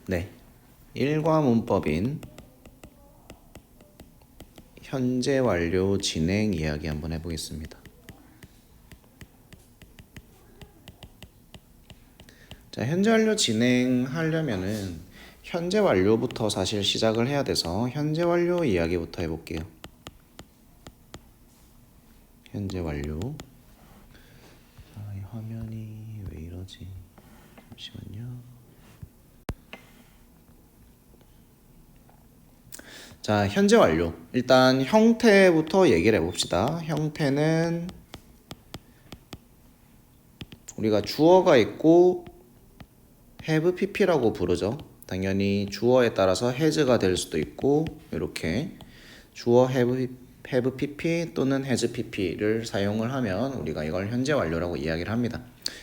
네, 일과 문법인 현재 완료 진행 이야기 한번 해보겠습니다. 자, 현재 완료 진행하려면은 현재 완료부터 사실 시작을 해야 돼서 현재 완료 이야기부터 해볼게요. 현재 완료. 이 화면이 왜 이러지? 잠시만요. 자, 현재 완료. 일단 형태부터 얘기를 해봅시다. 형태는 우리가 주어가 있고 have pp라고 부르죠. 당연히 주어에 따라서 has가 될 수도 있고 이렇게 주어 have pp 또는 has pp를 사용을 하면 우리가 이걸 현재 완료라고 이야기를 합니다.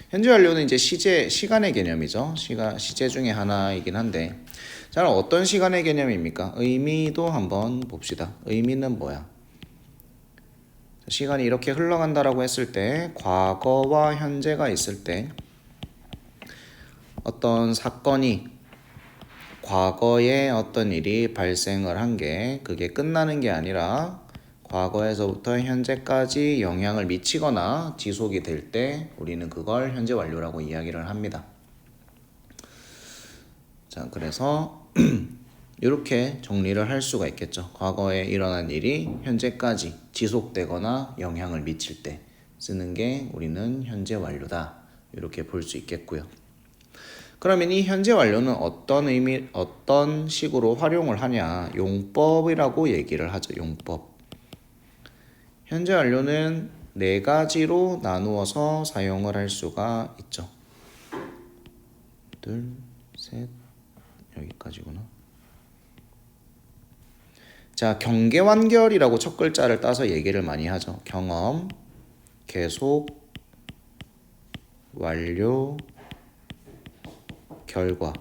현재 완료는 이제 시간의 개념이죠. 시제 중에 하나이긴 한데 자, 어떤 시간의 개념입니까? 의미도 한번 봅시다. 의미는 뭐야? 시간이 이렇게 흘러간다라고 했을 때 과거와 현재가 있을 때 어떤 사건이 과거에 어떤 일이 발생을 한 게 그게 끝나는 게 아니라 과거에서부터 현재까지 영향을 미치거나 지속이 될 때 우리는 그걸 현재 완료라고 이야기를 합니다. 자, 그래서 이렇게 정리를 할 수가 있겠죠. 과거에 일어난 일이 현재까지 지속되거나 영향을 미칠 때 쓰는 게 우리는 현재 완료다. 이렇게 볼 수 있겠고요. 그러면 이 현재 완료는 어떤 식으로 활용을 하냐? 용법이라고 얘기를 하죠. 용법. 현재 완료는 네 가지로 나누어서 사용을 할 수가 있죠. 둘, 셋, 여기까지구나. 자, 경계완결이라고 첫 글자를 따서 얘기를 많이 하죠. 경험, 계속, 완료, 결과.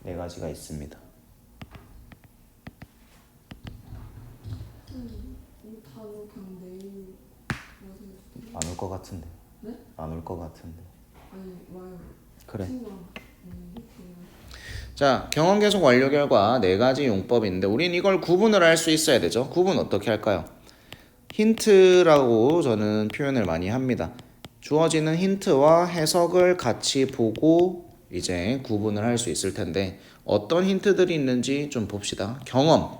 네 가지가 있습니다. 단어 그냥 내일 안 올 것 같은데. 네? 안 올 것 같은데. 아니 와요. 그래. 친구랑 자, 경험 계속 완료 결과 네 가지 용법인데 우린 이걸 구분을 할 수 있어야 되죠. 구분 어떻게 할까요? 힌트라고 저는 표현을 많이 합니다. 주어지는 힌트와 해석을 같이 보고 이제 구분을 할 수 있을 텐데 어떤 힌트들이 있는지 좀 봅시다. 경험,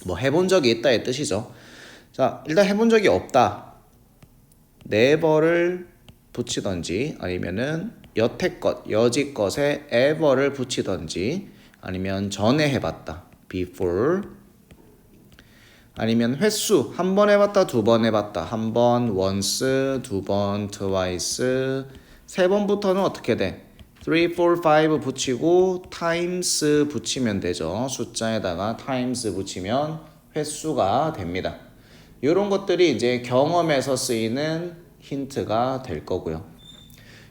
뭐 해본 적이 있다의 뜻이죠. 자, 일단 해본 적이 없다. never를 붙이던지 아니면은 여태껏, 여지껏에 ever를 붙이던지 아니면 전에 해봤다. before 아니면 횟수 한 번 해봤다 두 번 해봤다 한 번 once 두 번 twice 세 번부터는 어떻게 돼? 3, 4, 5 붙이고 times 붙이면 되죠. 숫자에다가 times 붙이면 횟수가 됩니다. 이런 것들이 이제 경험에서 쓰이는 힌트가 될 거고요.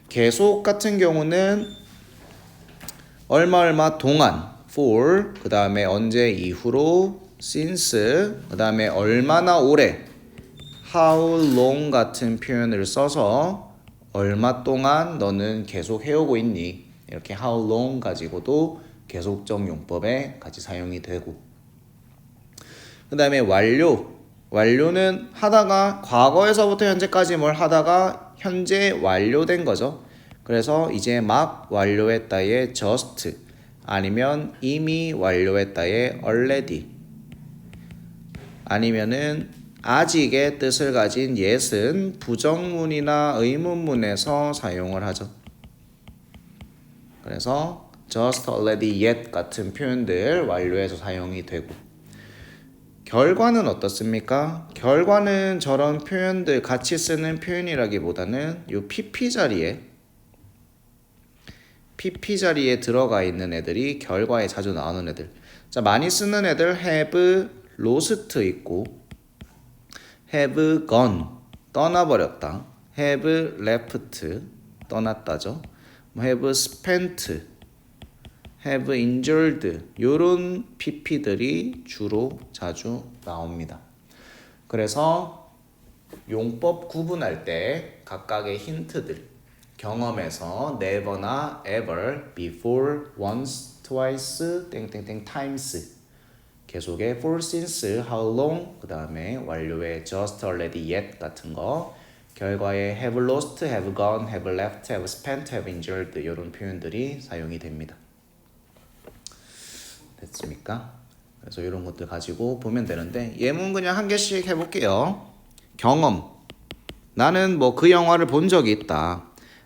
계속 같은 경우는 얼마 동안 for 그 다음에 언제 이후로 since 그 다음에 얼마나 오래 how long 같은 표현을 써서 얼마 동안 너는 계속 해오고 있니 이렇게 how long 가지고도 계속적 용법에 같이 사용이 되고 그 다음에 완료는 하다가 과거에서부터 현재까지 뭘 하다가 현재 완료된 거죠. 그래서 이제 막 완료했다의 just 아니면 이미 완료했다의 already 아니면은 아직의 뜻을 가진 yes은 부정문이나 의문문에서 사용을 하죠. 그래서 just, already, yet 같은 표현들 완료해서 사용이 되고 결과는 어떻습니까? 결과는 저런 표현들 같이 쓰는 표현이라기보다는 이 PP 자리에 들어가 있는 애들이 결과에 자주 나오는 애들. 자, 많이 쓰는 애들 have lost 있고 have gone 떠나버렸다. have left 떠났다죠. have spent have injured 요런 PP들이 주로 자주 나옵니다. 그래서 용법 구분할 때 각각의 힌트들 경험에서 never나 ever, before, once, twice, 땡땡땡 times 계속의 for, since, how long 그 다음에 완료의 just, already, yet 같은 거 결과에 have lost, have gone, have left, have spent, have injured 이런 표현들이 사용이 됩니다. 됐습니까? 그래서 이런 것들 가지고 보면 되는데 예문 그냥 한 개씩 해볼게요. 경험 나는 뭐 그 영화를 본 적이 있다.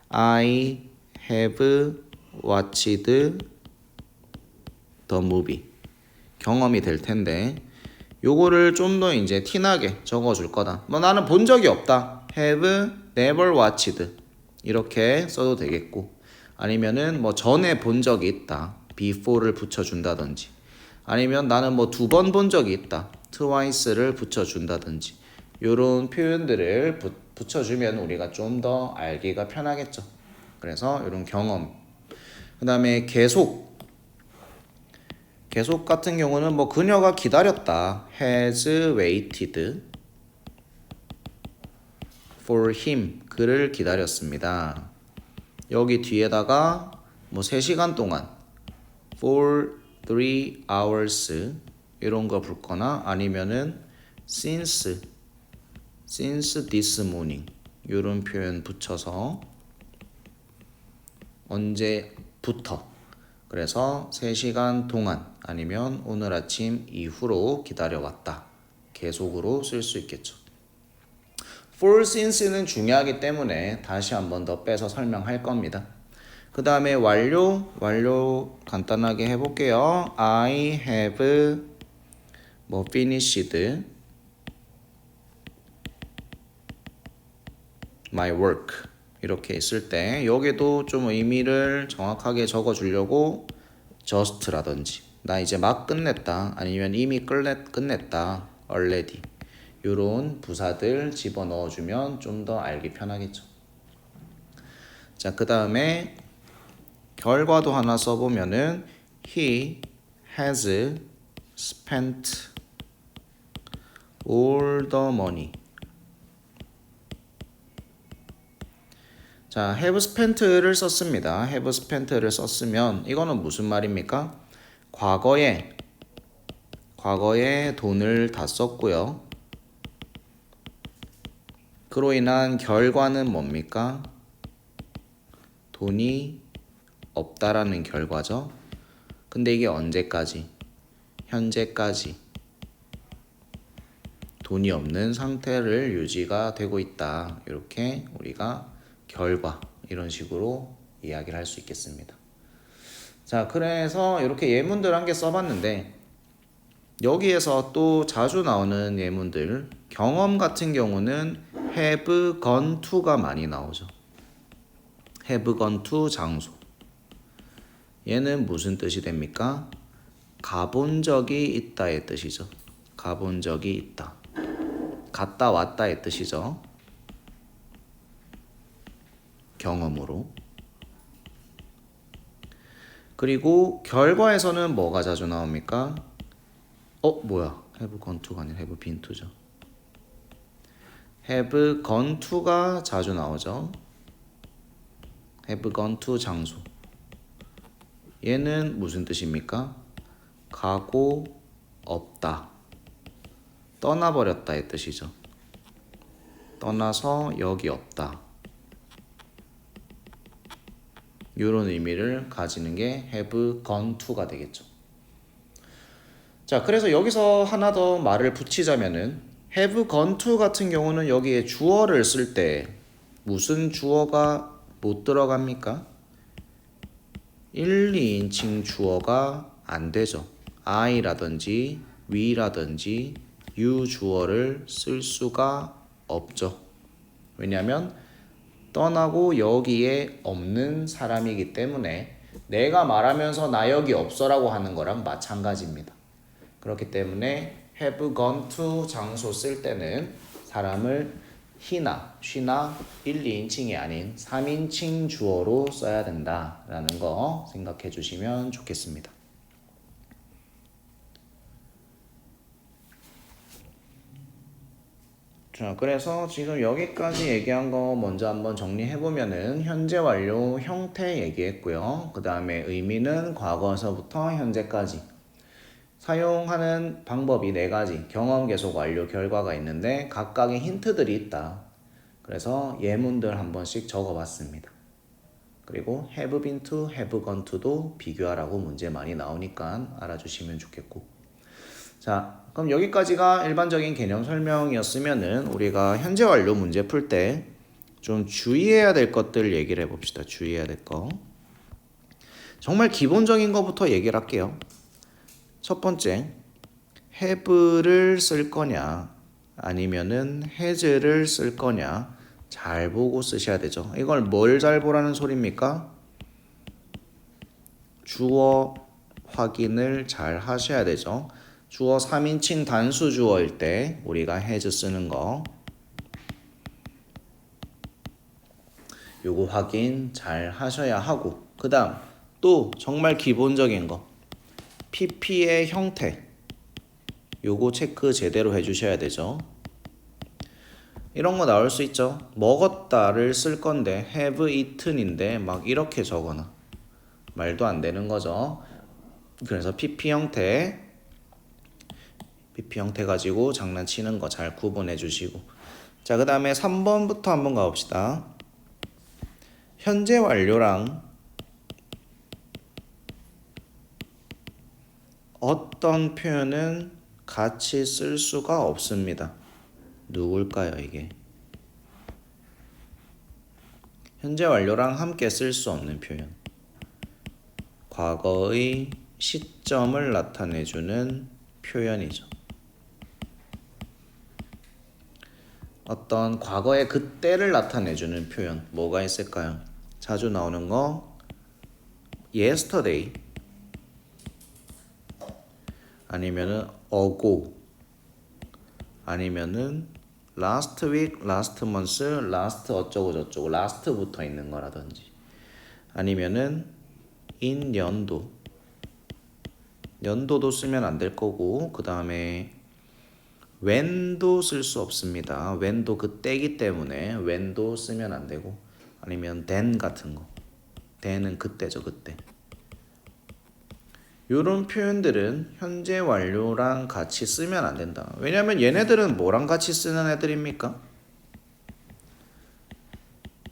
I have watched the movie. 경험이 될 텐데 요거를 좀 더 이제 티나게 적어줄 거다. 뭐 나는 본 적이 없다. have never watched 이렇게 써도 되겠고 아니면은 뭐 전에 본 적이 있다. before를 붙여준다든지 아니면 나는 뭐 2번 본 적이 있다. twice를 붙여준다든지 요런 표현들을 붙여주면 우리가 좀 더 알기가 편하겠죠. 그래서 이런 경험 그 다음에 계속 같은 경우는 뭐 그녀가 기다렸다. has waited for him. 그를 기다렸습니다. 여기 뒤에다가 뭐 3시간 동안 for 3 hours 이런 거 붙거나 아니면은 since this morning 이런 표현 붙여서 언제부터 그래서 3시간 동안 아니면 오늘 아침 이후로 기다려왔다. 계속으로 쓸 수 있겠죠. for since는 중요하기 때문에 다시 한 번 더 빼서 설명할 겁니다. 그 다음에 완료 간단하게 해볼게요. I have 뭐 finished my work 이렇게 있을 때 여기도 좀 의미를 정확하게 적어주려고 just라든지 나 이제 막 끝냈다 아니면 이미 끝냈다 already 이런 부사들 집어넣어주면 좀 더 알기 편하겠죠. 자, 그 다음에 결과도 하나 써보면은 he has spent all the money. 자, have spent를 썼습니다. have spent를 썼으면 이거는 무슨 말입니까? 과거에 돈을 다 썼고요. 그로 인한 결과는 뭡니까? 돈이 없다라는 결과죠. 근데 이게 언제까지? 현재까지 돈이 없는 상태를 유지가 되고 있다. 이렇게 우리가 결과 이런 식으로 이야기를 할 수 있겠습니다. 자, 그래서 이렇게 예문들 한 개 써봤는데 여기에서 또 자주 나오는 예문들 경험 같은 경우는 have gone to가 많이 나오죠. have gone to 장소 얘는 무슨 뜻이 됩니까? 가본 적이 있다의 뜻이죠. 가본 적이 있다. 갔다 왔다의 뜻이죠. 경험으로. 그리고 결과에서는 뭐가 자주 나옵니까? 뭐야? have gone to가 아니라 have been to죠. have gone to가 자주 나오죠. have gone to 장소. 얘는 무슨 뜻입니까? 가고 없다. 떠나버렸다의 뜻이죠. 떠나서 여기 없다. 이런 의미를 가지는 게 have gone to가 되겠죠. 자, 그래서 여기서 하나 더 말을 붙이자면은 have gone to 같은 경우는 여기에 주어를 쓸 때 무슨 주어가 못 들어갑니까? 1, 2인칭 주어가 안 되죠. I라든지 we라든지 you 주어를 쓸 수가 없죠. 왜냐하면 떠나고 여기에 없는 사람이기 때문에 내가 말하면서 나 여기 없어라고 하는 거랑 마찬가지입니다. 그렇기 때문에 have gone to 장소 쓸 때는 사람을 he나, she나 1, 2인칭이 아닌 3인칭 주어로 써야 된다라는 거 생각해 주시면 좋겠습니다. 자, 그래서 지금 여기까지 얘기한 거 먼저 한번 정리해보면은 현재 완료 형태 얘기했고요. 그 다음에 의미는 과거서부터 현재까지. 사용하는 방법이 4가지. 경험, 계속, 완료, 결과가 있는데 각각의 힌트들이 있다. 그래서 예문들 한 번씩 적어봤습니다. 그리고 have been to, have gone to도 비교하라고 문제 많이 나오니까 알아주시면 좋겠고. 자, 그럼 여기까지가 일반적인 개념 설명이었으면은 우리가 현재 완료 문제 풀 때 좀 주의해야 될 것들 얘기를 해봅시다. 주의해야 될 거. 정말 기본적인 것부터 얘기를 할게요. 첫 번째, have를 쓸 거냐 아니면은 has를 쓸 거냐 잘 보고 쓰셔야 되죠. 이걸 뭘 잘 보라는 소리입니까? 주어 확인을 잘 하셔야 되죠. 주어 3인칭 단수 주어일 때 우리가 has 쓰는 거 요거 확인 잘 하셔야 하고, 그 다음 또 정말 기본적인 거 PP의 형태 요거 체크 제대로 해주셔야 되죠. 이런 거 나올 수 있죠. 먹었다를 쓸 건데 have eaten인데 막 이렇게 적어놔. 말도 안 되는 거죠. 그래서 PP 형태 가지고 장난치는 거 잘 구분해 주시고. 자, 그 다음에 3번부터 한번 가봅시다. 현재 완료랑 어떤 표현은 같이 쓸 수가 없습니다. 누굴까요, 이게? 현재 완료랑 함께 쓸 수 없는 표현. 과거의 시점을 나타내주는 표현이죠. 어떤 과거의 그때를 나타내주는 표현 뭐가 있을까요? 자주 나오는 거 yesterday 아니면은 ago 아니면은 last week, last month, last 어쩌고 저쩌고 last 붙어 있는 거라든지 아니면은 in 연도도 쓰면 안 될 거고, 그 다음에 when도 쓸 수 없습니다. when도 그때이기 때문에 when도 쓰면 안 되고, 아니면 then 같은 거. then은 그때죠, 그때. 요런 표현들은 현재 완료랑 같이 쓰면 안 된다. 왜냐면 얘네들은 뭐랑 같이 쓰는 애들입니까?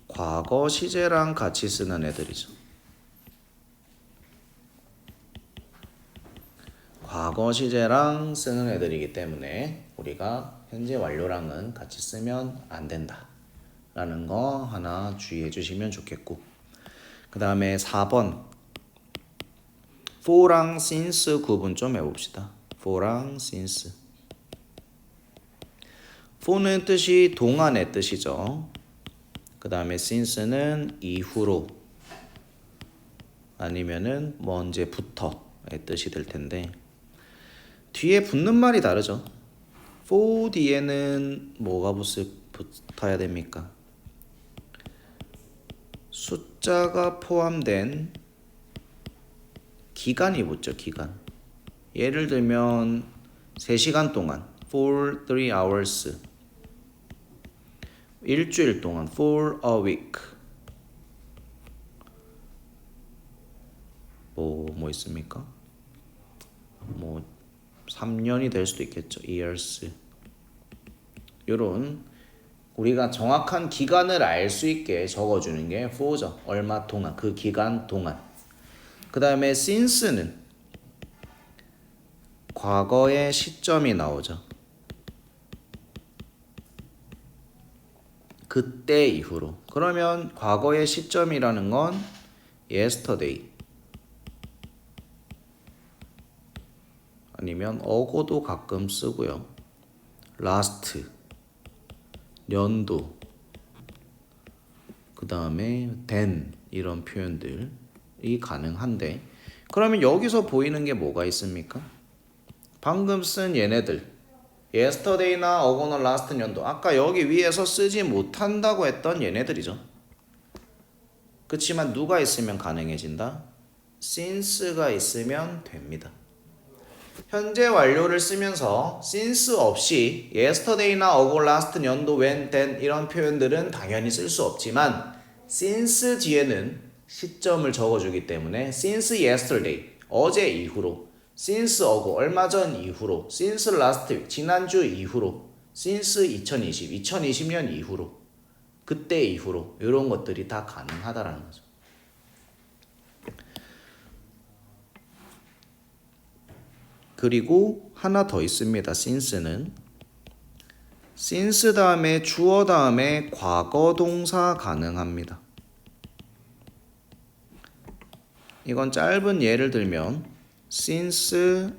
과거 시제랑 같이 쓰는 애들이죠. 과거 시제랑 쓰는 애들이기 때문에 우리가 현재 완료랑은 같이 쓰면 안 된다 라는 거 하나 주의해 주시면 좋겠고, 그 다음에 4번 for랑 since 구분 좀 해봅시다. for랑 since. for는 뜻이 동안의 뜻이죠. 그 다음에 since는 이후로 아니면은 뭐 언제부터의 뜻이 될 텐데, 뒤에 붙는 말이 다르죠. for 뒤에는 뭐가 붙어야 됩니까? 숫자가 포함된 기간이 붙죠. 기간. 예를 들면 3시간 동안 for 3 hours, 일주일 동안 for a week. 뭐 있습니까? 뭐 3년이 될 수도 있겠죠. years. 요런 우리가 정확한 기간을 알 수 있게 적어주는 게 for죠. 얼마 동안, 그 기간 동안. 그 다음에 since는 과거의 시점이 나오죠. 그때 이후로. 그러면 과거의 시점이라는 건 yesterday 아니면 ago도 가끔 쓰고요. last 연도, 그 다음에 then 이런 표현들이 가능한데, 그러면 여기서 보이는 게 뭐가 있습니까? 방금 쓴 얘네들 yesterday나 ago나 last 연도, 아까 여기 위에서 쓰지 못한다고 했던 얘네들이죠. 그렇지만 누가 있으면 가능해진다? since가 있으면 됩니다. 현재 완료를 쓰면서 since 없이 yesterday나 ago, last, 연도, when, then 이런 표현들은 당연히 쓸 수 없지만 since 뒤에는 시점을 적어주기 때문에 since yesterday, 어제 이후로, since ago, 얼마 전 이후로, since last week, 지난주 이후로, since 2020년 이후로, 그때 이후로 이런 것들이 다 가능하다라는 거죠. 그리고 하나 더 있습니다. since는 since 다음에 주어 다음에 과거 동사 가능합니다. 이건 짧은 예를 들면 since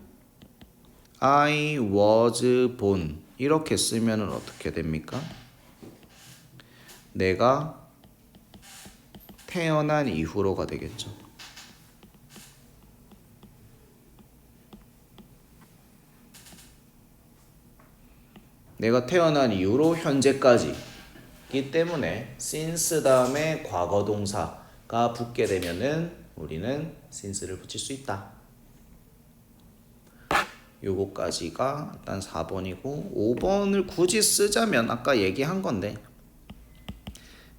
I was born 이렇게 쓰면 어떻게 됩니까? 내가 태어난 이후로가 되겠죠. 내가 태어난 이후로 현재까지이기 때문에 since 다음에 과거 동사가 붙게 되면은 우리는 since를 붙일 수 있다. 요거까지가 일단 4번이고 5번을 굳이 쓰자면 아까 얘기한 건데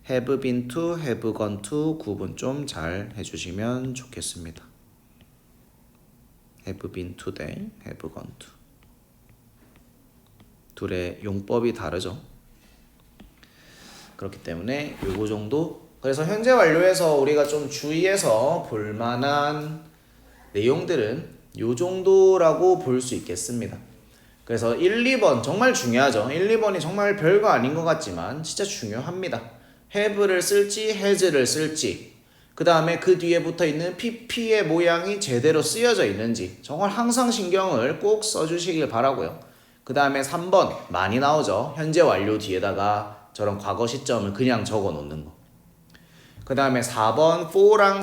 have been to, have gone to 구분 좀 잘 해주시면 좋겠습니다. have been to 대 have gone to 둘의 용법이 다르죠. 그렇기 때문에 요거 정도. 그래서 현재 완료에서 우리가 좀 주의해서 볼만한 내용들은 요 정도라고 볼 수 있겠습니다. 그래서 1, 2번 정말 중요하죠. 1, 2번이 정말 별거 아닌 것 같지만 진짜 중요합니다. have를 쓸지 has를 쓸지 그 다음에 그 뒤에 붙어있는 pp의 모양이 제대로 쓰여져 있는지 정말 항상 신경을 꼭 써주시길 바라고요. 그 다음에 3번 많이 나오죠. 현재 완료 뒤에다가 저런 과거 시점을 그냥 적어 놓는 거. 그 다음에 4번 for랑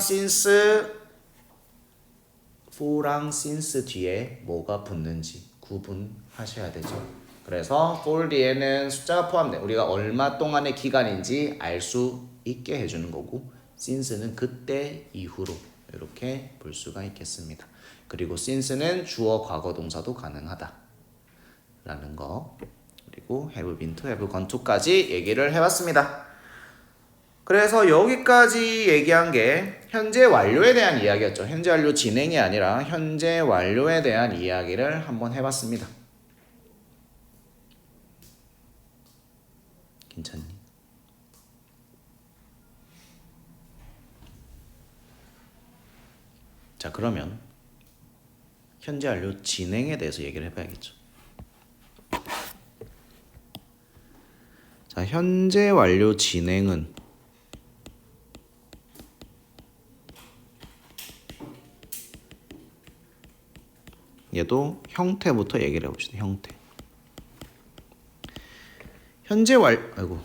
since 뒤에 뭐가 붙는지 구분하셔야 되죠. 그래서 for 뒤에는 숫자가 포함돼 우리가 얼마 동안의 기간인지 알 수 있게 해주는 거고 since는 그때 이후로 이렇게 볼 수가 있겠습니다. 그리고 since는 주어 과거 동사도 가능하다 라는 거. 그리고 have been to, have gone to까지 얘기를 해봤습니다. 그래서 여기까지 얘기한 게 현재 완료에 대한 이야기였죠. 현재 완료 진행이 아니라 현재 완료에 대한 이야기를 한번 해봤습니다. 괜찮니? 자, 그러면 현재 완료 진행에 대해서 얘기를 해봐야겠죠. 자, 현재 완료 진행은 얘도 형태부터 얘기를 해봅시다. 형태. 현재 완료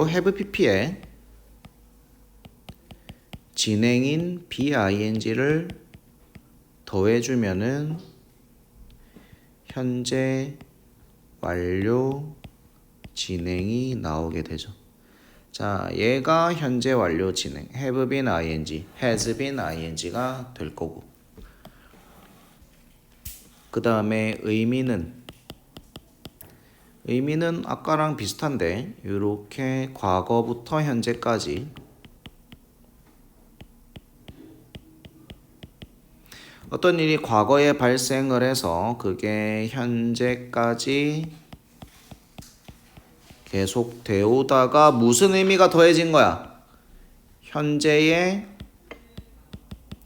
have pp에 진행인 bing를 더해주면은 현재 완료 진행이 나오게 되죠. 자, 얘가 현재 완료 진행 have been ing, has been ing가 될 거고 그 다음에 의미는 아까랑 비슷한데 이렇게 과거부터 현재까지 어떤 일이 과거에 발생을 해서 그게 현재까지 계속 되오다가 무슨 의미가 더해진 거야? 현재의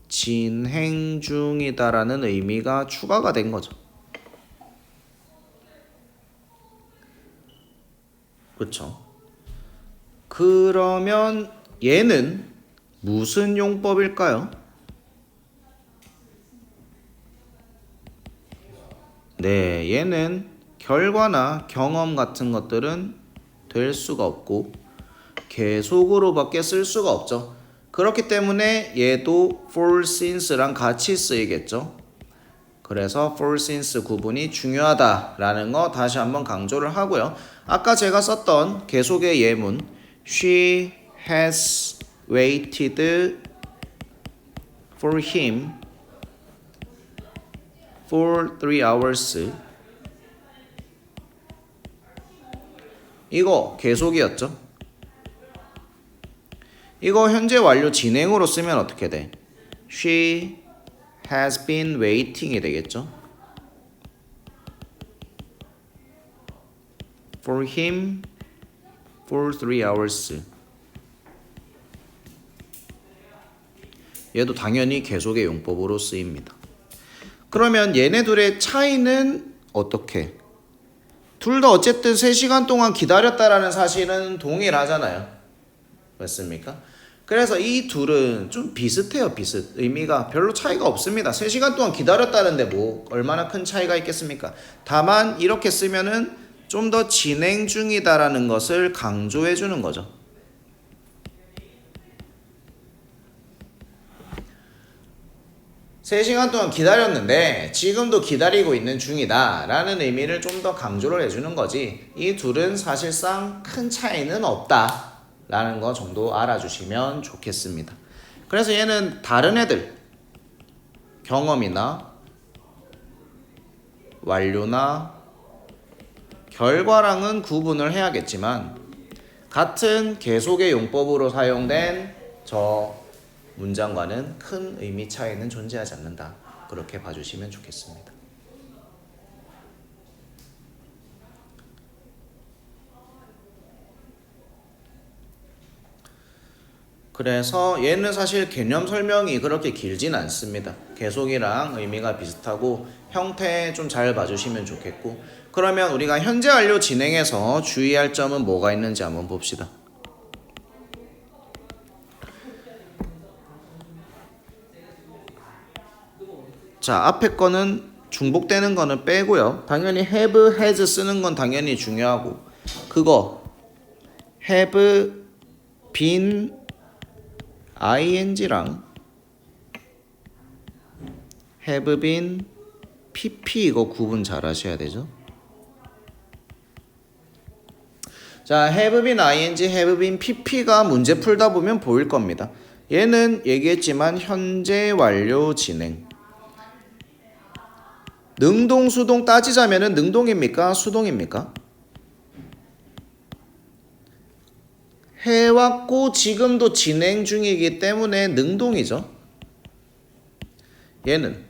진행 중이다라는 의미가 추가가 된 거죠. 그렇죠? 그러면 얘는 무슨 용법일까요? 네, 얘는 결과나 경험 같은 것들은 될 수가 없고 계속으로밖에 쓸 수가 없죠. 그렇기 때문에 얘도 for since랑 같이 쓰이겠죠. 그래서 for since 구분이 중요하다라는 거 다시 한번 강조를 하고요. 아까 제가 썼던 계속의 예문 She has waited for him for 3 hours. 이거 계속이었죠. 이거 현재 완료 진행으로 쓰면 어떻게 돼? She has been waiting이 되겠죠. For him for 3 hours. 얘도 당연히 계속의 용법으로 쓰입니다. 그러면 얘네 둘의 차이는 어떻게? 둘 다 어쨌든 3시간 동안 기다렸다라는 사실은 동일하잖아요. 맞습니까? 그래서 이 둘은 좀 비슷해요. 의미가 별로 차이가 없습니다. 3시간 동안 기다렸다는데 뭐 얼마나 큰 차이가 있겠습니까? 다만 이렇게 쓰면은 좀 더 진행 중이다라는 것을 강조해 주는 거죠. 세 시간 동안 기다렸는데 지금도 기다리고 있는 중이다 라는 의미를 좀 더 강조를 해주는 거지, 이 둘은 사실상 큰 차이는 없다 라는 거 정도 알아주시면 좋겠습니다. 그래서 얘는 다른 애들 경험이나 완료나 결과랑은 구분을 해야겠지만 같은 계속의 용법으로 사용된 저 문장과는 큰 의미 차이는 존재하지 않는다. 그렇게 봐주시면 좋겠습니다. 그래서 얘는 사실 개념 설명이 그렇게 길진 않습니다. 계속이랑 의미가 비슷하고 형태 좀 잘 봐주시면 좋겠고, 그러면 우리가 현재 완료 진행에서 주의할 점은 뭐가 있는지 한번 봅시다. 자, 앞에 거는 중복되는 거는 빼고요. 당연히 have, has 쓰는 건 당연히 중요하고, 그거 have been ing랑 have been pp 이거 구분 잘 하셔야 되죠. 자, have been ing, have been pp가 문제 풀다 보면 보일 겁니다. 얘는 얘기했지만 현재 완료 진행. 능동, 수동 따지자면은 능동입니까? 수동입니까? 해왔고 지금도 진행 중이기 때문에 능동이죠. 얘는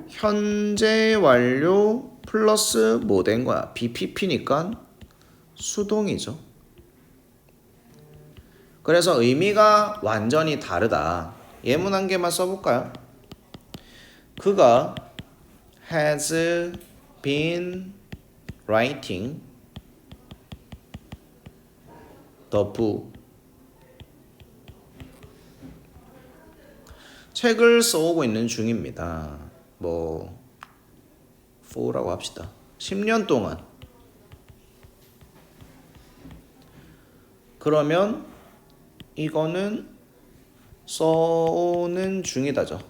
현재 완료 플러스 뭐 된 거야? BPP니까 수동이죠. 그래서 의미가 완전히 다르다. 예문 한 개만 써볼까요? 그가 has been writing the book. 책을 써오고 있는 중입니다. 뭐 for라고 합시다. 10년 동안. 그러면 이거는 써오는 중이다죠.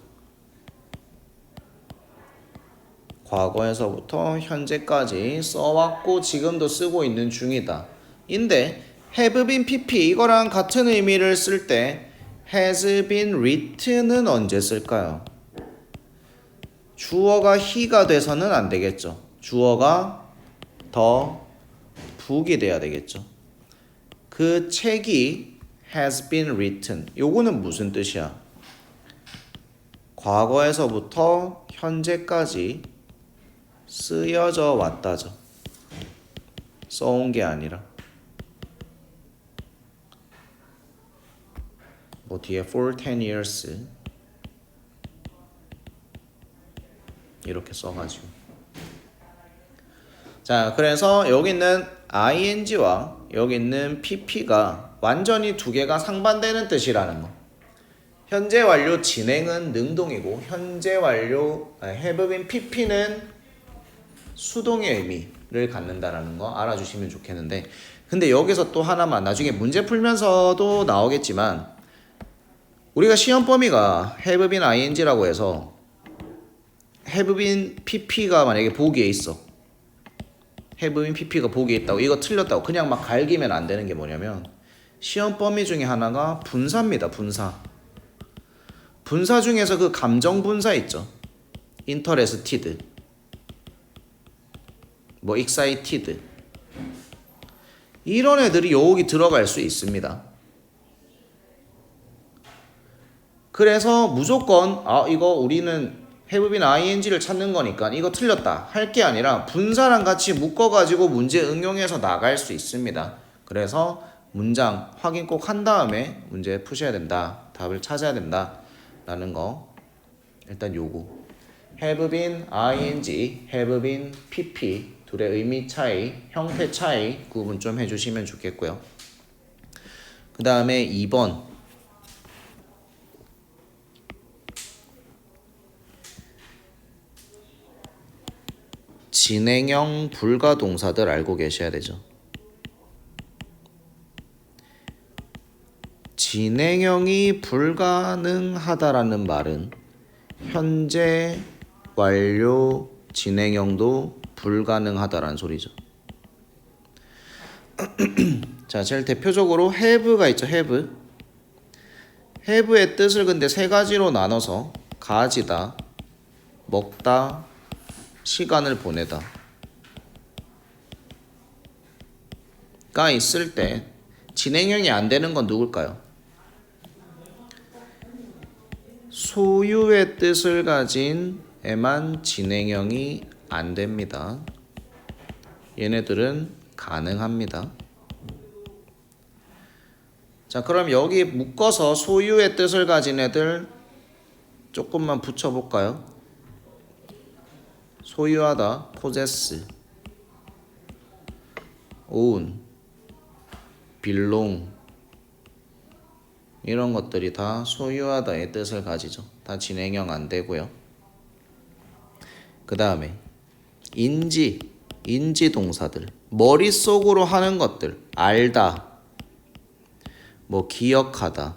과거에서부터 현재까지 써왔고 지금도 쓰고 있는 중이다. 인데 have been pp 이거랑 같은 의미를 쓸 때 has been written은 언제 쓸까요? 주어가 he가 돼서는 안 되겠죠. 주어가 the book이 돼야 되겠죠. 그 책이 has been written. 요거는 무슨 뜻이야? 과거에서부터 현재까지 쓰여져 왔다죠. 써온 게 아니라. 뭐 뒤에 for 10 years 이렇게 써가지고. 자, 그래서 여기 있는 ing와 여기 있는 pp가 완전히 두 개가 상반되는 뜻이라는 거. 현재 완료 진행은 능동이고 현재 완료 have been pp는 수동의 의미를 갖는다라는 거 알아주시면 좋겠는데, 근데 여기서 또 하나만 나중에 문제 풀면서도 나오겠지만 우리가 시험 범위가 have been ing라고 해서 have been pp가 만약에 보기에 있어. have been pp가 보기에 있다고 이거 틀렸다고 그냥 막 갈기면 안 되는 게 뭐냐면 시험 범위 중에 하나가 분사입니다. 분사 중에서 그 감정 분사 있죠. interested, 뭐 excited 이런 애들이 여기 들어갈 수 있습니다. 그래서 무조건 이거 우리는 have been ing를 찾는 거니까 이거 틀렸다 할 게 아니라 분사랑 같이 묶어가지고 문제 응용해서 나갈 수 있습니다. 그래서 문장 확인 꼭 한 다음에 문제 푸셔야 된다. 답을 찾아야 된다 라는 거 일단 요거 have been ing, have been pp 둘의 의미 차이, 형태 차이 구분 좀 해주시면 좋겠고요. 그 다음에 2번 진행형 불가 동사들 알고 계셔야 되죠. 진행형이 불가능하다라는 말은 현재 완료 진행형도 불가능하다라는 소리죠. 자, 제일 대표적으로 have가 있죠. have의 뜻을 근데 세 가지로 나눠서 가지다, 먹다, 시간을 보내다 가 있을 때 진행형이 안 되는 건 누굴까요? 소유의 뜻을 가진 애만 진행형이 안 됩니다. 얘네들은 가능합니다. 자, 그럼 여기 묶어서 소유의 뜻을 가진 애들 조금만 붙여볼까요? 소유하다, possess, own, belong 이런 것들이 다 소유하다의 뜻을 가지죠. 다 진행형 안 되고요. 그 다음에 인지 동사들 머릿속으로 하는 것들 알다, 뭐 기억하다,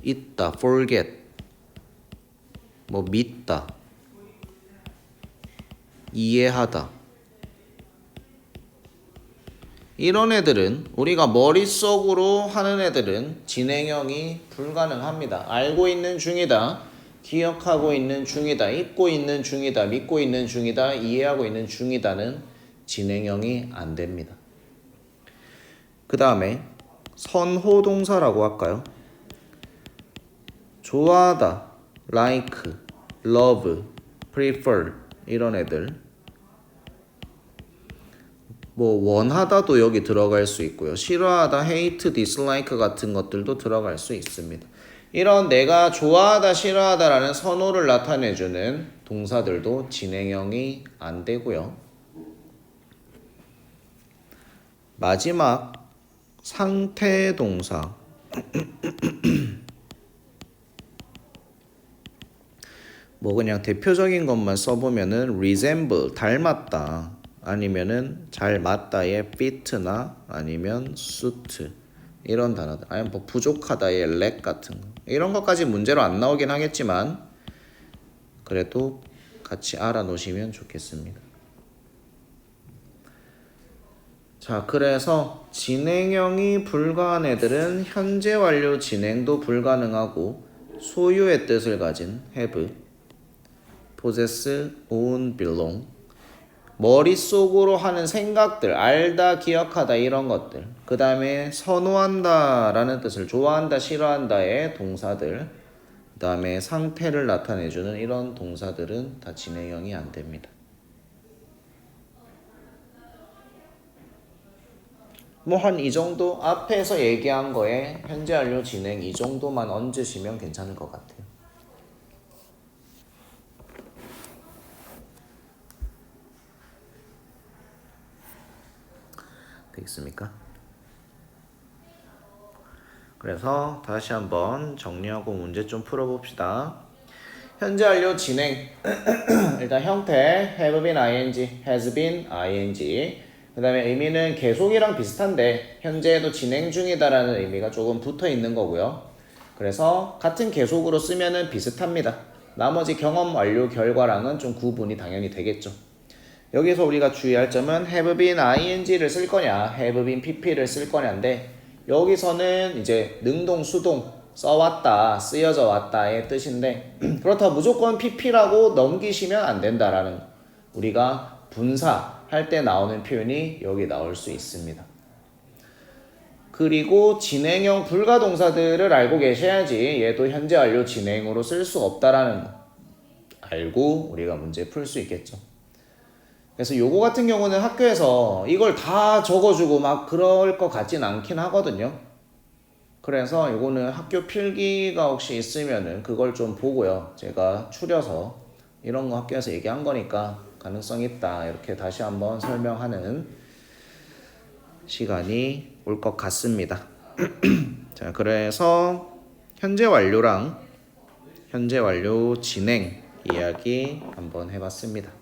있다, forget, 뭐 믿다, 이해하다 이런 애들은 우리가 머릿속으로 하는 애들은 진행형이 불가능합니다. 알고 있는 중이다, 기억하고 있는 중이다, 잊고 있는 중이다, 믿고 있는 중이다, 이해하고 있는 중이다는 진행형이 안 됩니다. 그 다음에 선호동사라고 할까요? 좋아하다, like, love, prefer 이런 애들 뭐 원하다도 여기 들어갈 수 있고요. 싫어하다, hate, dislike 같은 것들도 들어갈 수 있습니다. 이런 내가 좋아하다, 싫어하다라는 선호를 나타내주는 동사들도 진행형이 안 되고요. 마지막 상태 동사 뭐 그냥 대표적인 것만 써보면은 resemble 닮았다 아니면은 잘 맞다의 fit나 아니면 suit 이런 단어들 아니면 뭐 부족하다의 lack 같은 거 이런 것까지 문제로 안 나오긴 하겠지만 그래도 같이 알아놓으시면 좋겠습니다. 자, 그래서 진행형이 불가한 애들은 현재 완료 진행도 불가능하고 소유의 뜻을 가진 have, possess, own, belong 머릿속으로 하는 생각들, 알다, 기억하다 이런 것들 그 다음에 선호한다 라는 뜻을 좋아한다, 싫어한다의 동사들 그 다음에 상태를 나타내주는 이런 동사들은 다 진행형이 안 됩니다. 뭐 한 이 정도 앞에서 얘기한 거에 현재 완료 진행 이 정도만 얹으시면 괜찮을 것 같아요. 되겠습니까? 그래서 다시 한번 정리하고 문제 좀 풀어봅시다. 현재 완료 진행 일단 형태 have been ing, has been ing 그 다음에 의미는 계속이랑 비슷한데 현재에도 진행 중이다라는 의미가 조금 붙어 있는 거고요. 그래서 같은 계속으로 쓰면은 비슷합니다. 나머지 경험 완료 결과랑은 좀 구분이 당연히 되겠죠. 여기서 우리가 주의할 점은 have been ing를 쓸 거냐 have been pp를 쓸 거냐인데 여기서는 이제 능동 수동 써왔다, 쓰여져 왔다의 뜻인데 그렇다고 무조건 pp라고 넘기시면 안 된다라는 거. 우리가 분사할 때 나오는 표현이 여기 나올 수 있습니다. 그리고 진행형 불가동사들을 알고 계셔야지 얘도 현재 완료 진행으로 쓸 수 없다라는 거 알고 우리가 문제 풀 수 있겠죠. 그래서 요거 같은 경우는 학교에서 이걸 다 적어주고 막 그럴 것 같진 않긴 하거든요. 그래서 요거는 학교 필기가 혹시 있으면은 그걸 좀 보고요. 제가 추려서 이런 거 학교에서 얘기한 거니까 가능성 있다 이렇게 다시 한번 설명하는 시간이 올 것 같습니다. 자, 그래서 현재 완료랑 현재 완료 진행 이야기 한번 해봤습니다.